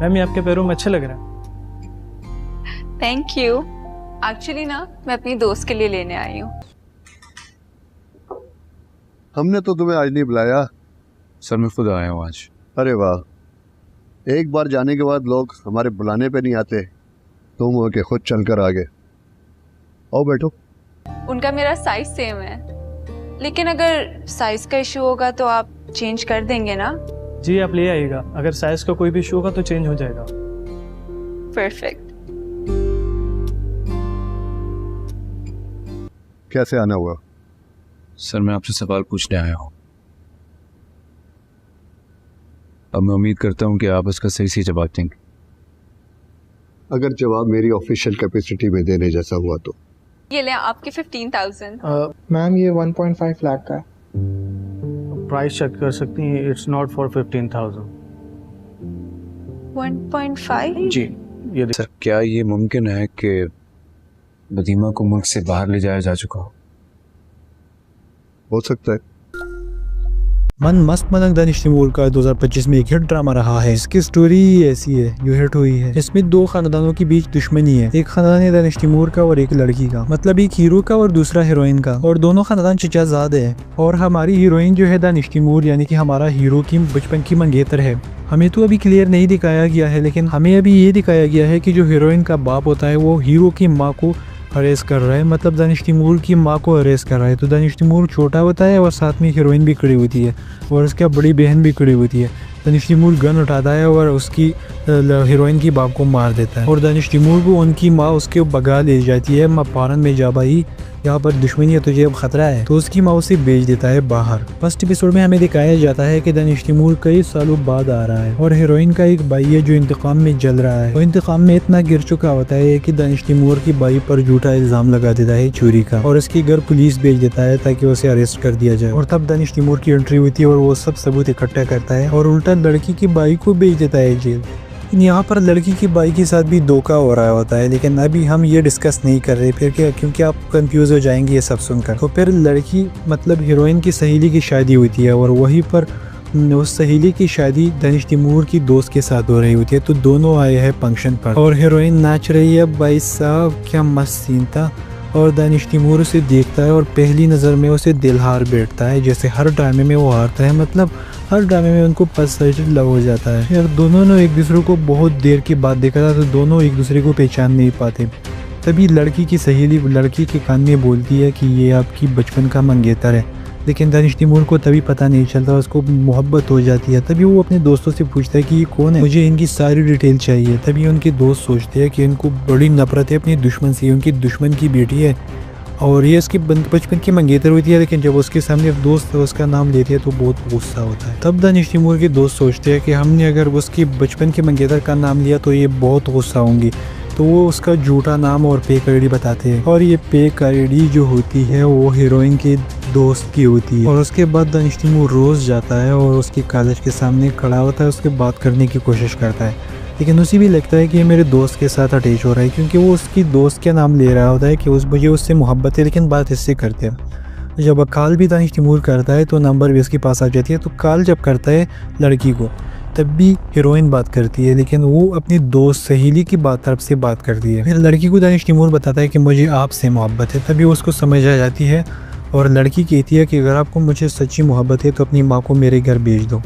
Ma'am ये आपके पैरों में अच्छे लग रहे हैं। Thank you. एक्चुअली ना मैं अपनी दोस्त के लिए लेने आई हूँ। हमने तो तुम्हें आज नहीं बुलाया। सर मैं खुद आया हूँ आज। अरे वाह, एक बार जाने के बाद लोग हमारे बुलाने पे नहीं आते, तुम हो के खुद चलकर आ गए। आओ बैठो। उनका मेरा साइज सेम है, लेकिन अगर साइज का इशू होगा तो आप चेंज कर देंगे ना? जी आप ले आइएगा, अगर साइज का कोई भी इशू होगा तो चेंज हो जाएगा। परफेक्ट। कैसे आना हुआ? सर मैं आपसे सवाल पूछने आया हूँ। अब मैं उम्मीद करता हूँ कि आप इसका सही से जवाब देंगे। अगर जवाब मेरी ऑफिशियल कैपेसिटी में देने जैसा हुआ तो। ये ले आपके 15,000। मैम ये 1.5 लाख का है। प्राइस चेक कर सकती हैं, इट्स नॉट फॉर 15,000। 1.5? जी ये सर क्या ये मुमकिन है कि बदीमा को मुल्क से बाहर ले जाया जा चुका हो सकता है। मन मस्त मनक दानिश तैमूर का 2025 में एक हिट ड्रामा रहा है। इसकी स्टोरी ऐसी है जो हिट हुई है। इसमें दो खानदानों के बीच दुश्मनी है, एक खानदान है दानिश तैमूर का और एक लड़की का, मतलब एक हीरो का और दूसरा हीरोइन का, और दोनों खानदान चचाजाद है। और हमारी हीरोइन जो है दानिश तैमूर यानी कि हमारा हीरो की बचपन की मंगेतर है। हमें तो अभी क्लियर नहीं दिखाया गया है, लेकिन हमें अभी ये दिखाया गया है कि जो हीरोइन का बाप होता है वो हीरो की माँ को अरेस कर रहा है, मतलब दानिश तैमूर की माँ को अरेस कर रहा है। तो दानिश तैमूर छोटा होता है और साथ में हीरोइन भी खड़ी होती है और उसका बड़ी बहन भी खड़ी होती है। दानिश तैमूर गन उठाता है और उसकी हीरोइन की बाप को मार देता है और दानिश तैमूर को उनकी माँ उसके भगा ले जाती है। माँ पारन में जा भाई, यहाँ पर दुश्मनी है, तुझे अब खतरा है, तो उसकी माँ उसे भेज देता है बाहर। फर्स्ट एपिसोड में हमें दिखाया जाता है कि दानिश तैमूर कई सालों बाद आ रहा है और हीरोइन का एक भाई है जो इंतकाम में जल रहा है। और इंतकाम में इतना गिर चुका होता है कि दानिश तैमूर की भाई पर झूठा इल्जाम लगा देता है चोरी का और उसके घर पुलिस भेज देता है ताकि उसे अरेस्ट कर दिया जाए। और तब दानिश तैमूर की एंट्री होती है और वो सब सबूत इकट्ठा करता है और उल्टा लड़की की भाई को भेज देता है जेल। यहाँ पर लड़की की भाई के साथ भी धोखा हो रहा होता है, लेकिन अभी हम ये डिस्कस नहीं कर रहे फिर क्या, क्योंकि आप कंफ्यूज हो जाएंगे ये सब सुनकर। तो फिर लड़की मतलब हीरोइन की सहेली की शादी होती है और वहीं पर उस सहेली की शादी दानिश तैमूर की दोस्त के साथ हो रही होती है। तो दोनों आए हैं फंक्शन पर और हीरोइन नाच रही है। भाई साहब क्या मस्त सीन था। और दानिश तैमूर उसे देखता है और पहली नज़र में उसे दिल हार बैठता है, जैसे हर ड्रामे में वो हारता है, मतलब हर ड्रामे में उनको फर्स्ट लव हो जाता है। यार दोनों ने एक दूसरे को बहुत देर के बाद देखा था तो दोनों एक दूसरे को पहचान नहीं पाते। तभी लड़की की सहेली लड़की के कान में बोलती है कि ये आपकी बचपन का मंगेतर है, लेकिन दानिश तैमूर को तभी पता नहीं चलता, उसको मोहब्बत हो जाती है। तभी वो अपने दोस्तों से पूछता है कि ये कौन है, मुझे इनकी सारी डिटेल चाहिए। तभी उनके दोस्त सोचते हैं कि इनको बड़ी नफरत है अपने दुश्मन से, उनकी दुश्मन की बेटी है और ये इसकी बचपन की मंगेतर होती है, लेकिन जब उसके सामने दोस्त उसका नाम लेती है तो बहुत गुस्सा होता है। तब दानिश तैमूर के दोस्त सोचते हैं कि हमने अगर उसकी बचपन के मंगेतर का नाम लिया तो ये बहुत गुस्सा होंगी, तो वो उसका झूठा नाम और फेक आईडी बताते हैं। और ये फेक आईडी जो होती है वो हीरोइन के दोस्त की होती है। और उसके बाद दानिश तैमूर रोज़ जाता है और उसके कॉलेज के सामने खड़ा होता है, उसके बात करने की कोशिश करता है, लेकिन उसे भी लगता है कि ये मेरे दोस्त के साथ अटैच हो रहा है, क्योंकि वो उसकी दोस्त का नाम ले रहा होता है कि मुझे उससे मोहब्बत है, लेकिन बात इससे करते हैं। जब कॉल भी दानिश तैमूर करता है तो नंबर भी उसके पास आ जाती है। तो कॉल जब करता है लड़की को तब भी हीरोइन बात करती है, लेकिन वो अपनी दोस्त सहेली की तरफ से बात करती है। फिर लड़की को दानिश तैमूर बताता है कि मुझे आपसे मोहब्बत है। तभी उसको समझ आ जाती है और लड़की कहती है कि अगर आपको मुझे सच्ची मोहब्बत है तो अपनी माँ को मेरे घर भेज दो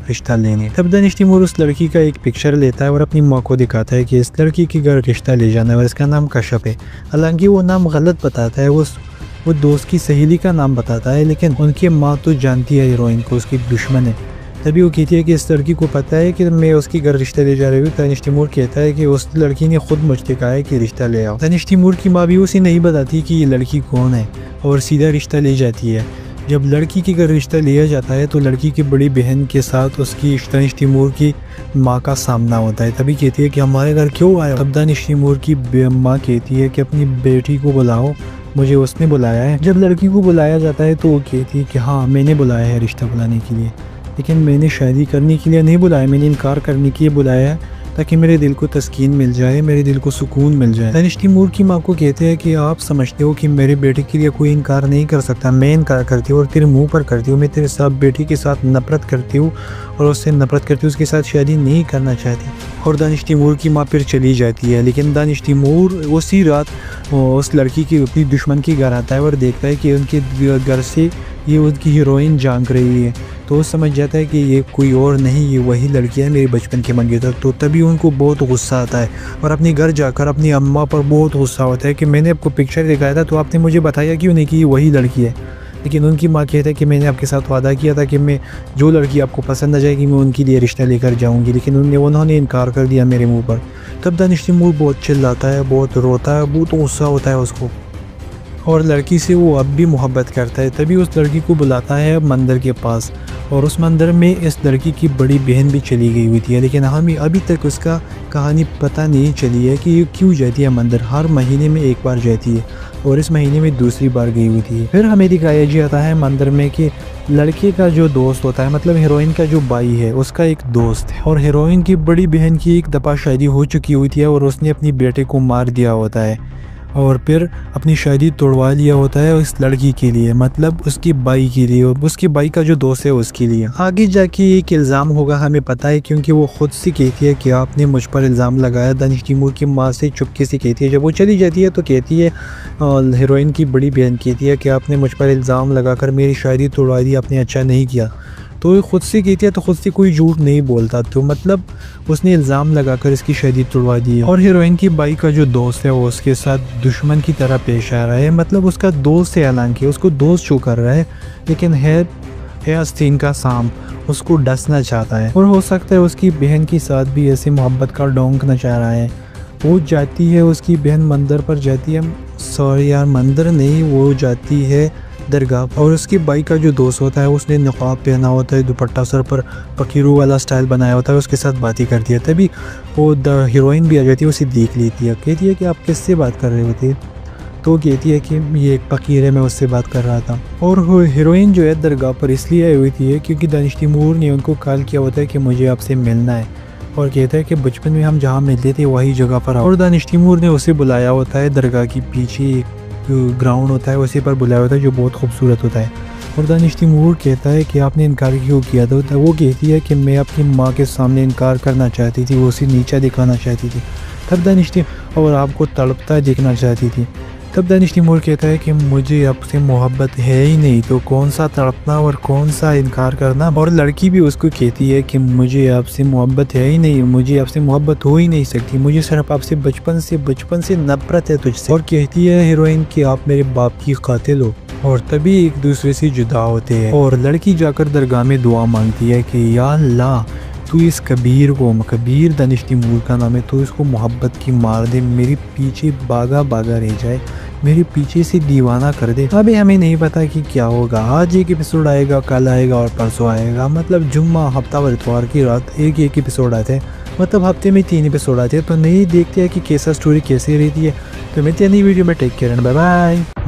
रिश्ता लेने। तब दानिश तैमूर उस लड़की का एक पिक्चर लेता है और अपनी माँ को दिखाता है कि इस लड़की के घर रिश्ता ले जाना है और इसका नाम कश्यप है। हालांकि वो नाम गलत बताता है, वो दोस्त की सहेली का नाम बताता है, लेकिन उनकी माँ तो जानती है हीरोइन को, उसकी दुश्मन है। तभी वो कहती है कि इस लड़की को पता है कि मैं उसकी घर रिश्ता ले जा रही हूँ। दानिश तैमूर कहता है कि उस लड़की ने खुद मुझसे कहा है कि रिश्ता ले आओ। दानिश तैमूर की माँ भी उसे नहीं बताती कि ये लड़की कौन है और सीधा रिश्ता ले जाती है। जब लड़की के घर रिश्ता लिया जाता है तो लड़की की बड़ी बहन के साथ उसकी दानिश तैमूर की माँ का सामना होता है। तभी कहती है कि हमारे घर क्यों आए। तब दानिश तैमूर की माँ कहती है कि अपनी बेटी को बुलाओ, मुझे उसने बुलाया है। जब लड़की को बुलाया जाता है तो वो कहती है कि हाँ मैंने बुलाया है रिश्ता बुलाने के लिए, लेकिन मैंने शादी करने के लिए नहीं बुलाया, मैंने इनकार करने के लिए बुलाया है ताकि मेरे दिल को तस्कीन मिल जाए, मेरे दिल को सुकून मिल जाए। दानिश तैमूर की माँ को कहते हैं कि आप समझते हो कि मेरे बेटे के लिए कोई इनकार नहीं कर सकता, मैं इनकार करती हूँ और तेरे मुंह पर करती हूँ। मैं तेरे साथ बेटी के साथ नफरत करती हूँ और उससे नफरत करती हूँ, उसके साथ शादी नहीं करना चाहती। और दानिश तैमूर की माँ फिर चली जाती है। लेकिन दानिश तैमूर उसी रात उस लड़की की अपनी दुश्मन के घर आता है और देखता है कि उनके घर से ये उनकी हीरोइन झांक रही है। तो वो समझ जाता है कि ये कोई और नहीं, ये वही लड़की है मेरे बचपन के मंगेतर। तो तभी उनको बहुत गुस्सा आता है और अपने घर जाकर अपनी अम्मा पर बहुत गुस्सा होता है कि मैंने आपको पिक्चर दिखाया था तो आपने मुझे बताया क्यों नहीं कि ये वही लड़की है। लेकिन उनकी माँ कहती है कि मैंने आपके साथ वादा किया था कि मैं जो लड़की आपको पसंद आ जाएगी मैं उनके लिए रिश्ता लेकर जाऊँगी, लेकिन उन्होंने इनकार कर दिया मेरे मुँह पर। तब दानिश तैमूर बहुत चिल्लाता है, बहुत रोता है, बहुत गुस्सा होता है उसको और लड़की से वो अब भी मोहब्बत करता है। तभी उस लड़की को बुलाता है मंदिर के पास और उस मंदिर में इस लड़की की बड़ी बहन भी चली गई हुई थी। लेकिन हमें अभी तक उसका कहानी पता नहीं चली है कि ये क्यों जाती है मंदिर। हर महीने में एक बार जाती है और इस महीने में दूसरी बार गई हुई थी। फिर हमें दिखाया जाता है मंदिर में कि लड़के का जो दोस्त होता है, मतलब हीरोइन का जो भाई है, उसका एक दोस्त है और हीरोइन की बड़ी बहन की एक दफ़ा शादी हो चुकी हुई थी और उसने अपनी बेटे को मार दिया होता है और फिर अपनी शादी तोड़वा लिया होता है उस लड़की के लिए, मतलब उसके भाई के लिए, और उसके भाई का जो दोस्त है उसके लिए। आगे जाके एक इल्ज़ाम होगा हमें पता है, क्योंकि वो खुद से कहती है कि आपने मुझ पर इल्ज़ाम लगाया। दानिश तैमूर की माँ से चुपके से कहती है, जब वो चली जाती है तो कहती है, हीरोइन की बड़ी बहन कहती है कि आपने मुझ पर इल्ज़ाम लगाकर मेरी शादी तोड़वा दी, आपने अच्छा नहीं किया। तो वो खुद से कहती है तो खुद से कोई झूठ नहीं बोलता, तो मतलब उसने इल्ज़ाम लगाकर इसकी शादी तोड़वा दी। और हीरोइन की भाई का जो दोस्त है वो उसके साथ दुश्मन की तरह पेश आ रहा है, मतलब उसका दोस्त है, हालांकि उसको दोस्त शो कर रहा है, लेकिन है आस्तीन का सांप, उसको डसना चाहता है। और हो सकता है उसकी बहन के साथ भी ऐसे मोहब्बत का डोंक नचा रहा है। वो जाती है, उसकी बहन मंदिर पर जाती है, सॉरी यार मंदिर नहीं, वो जाती है दरगाह। और उसके भाई का जो दोस्त होता है उसने नक़ाब पहना होता है, दुपट्टा सर पर फकीरों वाला स्टाइल बनाया होता है, उसके साथ बातें करती है। तभी वो हीरोइन भी आ जाती है, उसे देख लेती है, कहती है कि आप किससे बात कर रहे होते। तो कहती है कि ये एक फ़कीर है, मैं उससे बात कर रहा था। और हीरोइन जो है दरगाह पर इसलिए आई हुई थी क्योंकि दानिश तैमूर ने उनको कॉल किया होता है कि मुझे आपसे मिलना है, और कहता है कि बचपन में हम जहाँ मिलते थे वही जगह पर आओ। और दानिश तैमूर ने उसे बुलाया होता है, दरगाह के पीछे एक ग्राउंड होता है उसी पर बुलाया होता है जो बहुत खूबसूरत होता है। और दानिश तैमूर कहता है कि आपने इनकार क्यों किया था। वो कहती है कि मैं अपनी माँ के सामने इनकार करना चाहती थी, वो उसे नीचा दिखाना चाहती थी, तब दानिश तैमूर और आपको तड़पता देखना चाहती थी। तब दानिश तैमूर कहता है कि मुझे आपसे मोहब्बत है ही नहीं, तो कौन सा तड़पना और कौन सा इनकार करना। और लड़की भी उसको कहती है कि मुझे आपसे मोहब्बत है ही नहीं, मुझे आपसे मोहब्बत हो ही नहीं सकती, मुझे सिर्फ आपसे बचपन से नफरत है तुझसे। और कहती है हीरोइन कि आप मेरे बाप की कातिल हो। और तभी एक दूसरे से जुदा होते हैं और लड़की जाकर दरगाह में दुआ मांगती है कि या अल्लाह तू इस कबीर को, कबीर दानिश तैमूर का नाम है, तो इसको मोहब्बत की मार दे, मेरे पीछे भागा रह जाए, मेरे पीछे से दीवाना कर दे। अभी हमें नहीं पता कि क्या होगा। आज एक एपिसोड आएगा, कल आएगा और परसों आएगा, मतलब जुम्मा, हफ्ता और इतवार की रात एक एपिसोड आते हैं, मतलब हफ्ते में 3 एपिसोड आते हैं। तो नहीं देखते हैं कि कैसा स्टोरी कैसे रहती है। तो मिलते हैं नई वीडियो में, take care and bye bye.